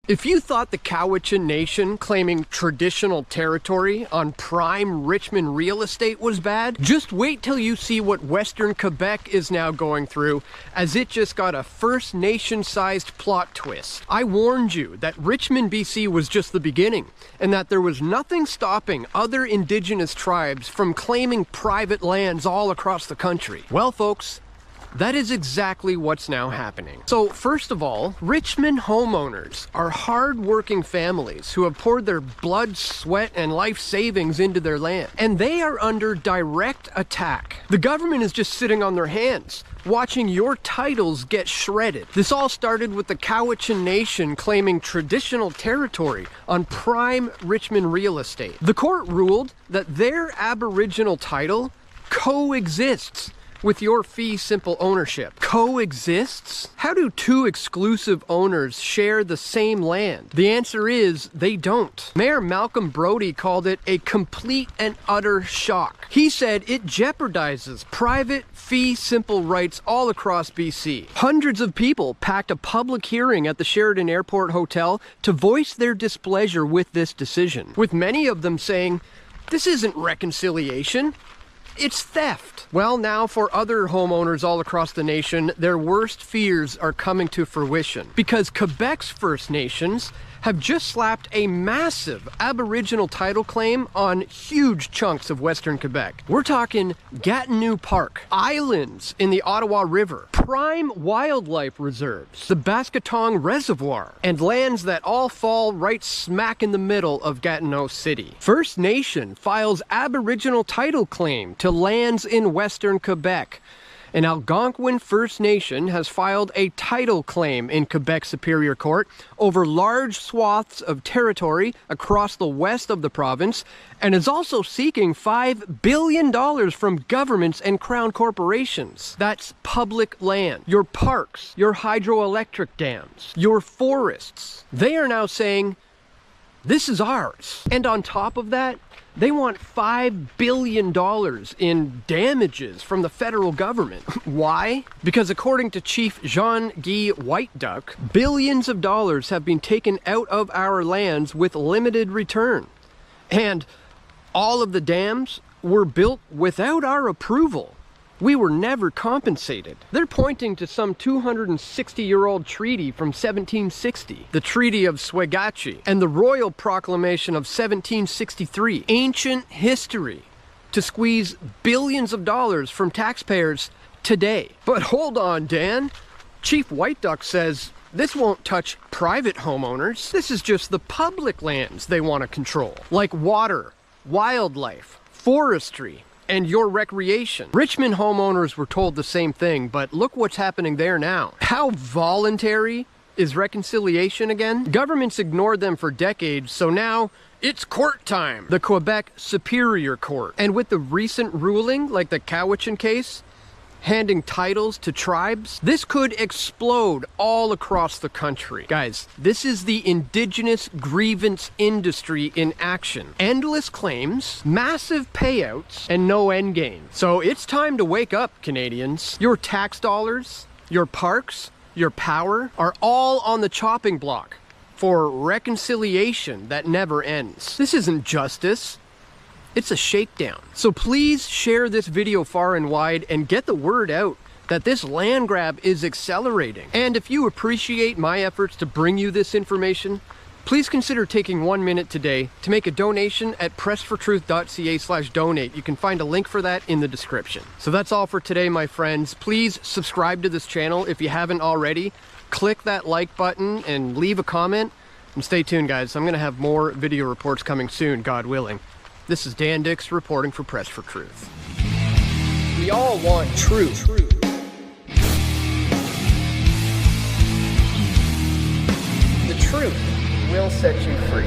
If you thought the Cowichan Nation claiming traditional territory on prime Richmond real estate was bad, just wait till you see what Western Quebec is now going through, as it just got a First Nation-sized plot twist. I warned you that Richmond, BC was just the beginning, and that there was nothing stopping other Indigenous tribes from claiming private lands all across the country. Well, folks, that is exactly what's now happening. So first of all, Richmond homeowners are hard-working families who have poured their blood, sweat, and life savings into their land. And they are under direct attack. The government is just sitting on their hands, watching your titles get shredded. This all started with the Cowichan Nation claiming traditional territory on prime Richmond real estate. The court ruled that their Aboriginal title coexists with your fee simple ownership. Coexists? How do two exclusive owners share the same land? The answer is they don't. Mayor Malcolm Brody called it a complete and utter shock. He said it jeopardizes private fee simple rights all across BC. Hundreds of people packed a public hearing at the Sheridan Airport Hotel to voice their displeasure with this decision, with many of them saying, "This isn't reconciliation. It's theft." Well, now for other homeowners all across the nation, their worst fears are coming to fruition, because Quebec's First Nations have just slapped a massive Aboriginal title claim on huge chunks of Western Quebec. We're talking Gatineau Park, islands in the Ottawa River, prime wildlife reserves, the Baskatong reservoir, and lands that all fall right smack in the middle of Gatineau City. First Nation files Aboriginal title claim to lands in Western Quebec. An Algonquin First Nation has filed a title claim in Quebec Superior Court over large swaths of territory across the west of the province, and is also seeking $5 billion from governments and crown corporations. That's public land. Your parks, your hydroelectric dams, your forests. They are now saying, this is ours. And on top of that, they want $5 billion in damages from the federal government. Why? Because according to Chief Jean-Guy Whiteduck, billions of dollars have been taken out of our lands with limited return. And all of the dams were built without our approval. We were never compensated. They're pointing to some 260-year-old treaty from 1760, the Treaty of Swegatchie, and the Royal Proclamation of 1763, ancient history, to squeeze billions of dollars from taxpayers today. But hold on, Dan. Chief Whiteduck says this won't touch private homeowners. This is just the public lands they want to control, like water, wildlife, forestry, and your recreation. Richmond homeowners were told the same thing, but look what's happening there now. How voluntary is reconciliation again? Governments ignored them for decades, so now it's court time. The Quebec Superior Court. And with the recent ruling, like the Cowichan case, handing titles to tribes, this could explode all across the country. Guys, this is the Indigenous grievance industry in action. Endless claims, massive payouts, and no end game. So it's time to wake up, Canadians. Your tax dollars, your parks, your power are all on the chopping block for reconciliation that never ends. This isn't justice. It's a shakedown. So please share this video far and wide and get the word out that this land grab is accelerating. And if you appreciate my efforts to bring you this information, please consider taking 1 minute today to make a donation at pressfortruth.ca/donate. You can find a link for that in the description. So that's all for today, my friends. Please subscribe to this channel if you haven't already. Click that like button and leave a comment. And stay tuned, guys. I'm gonna have more video reports coming soon, God willing. This is Dan Dix reporting for Press for Truth. We all want truth. The truth will set you free.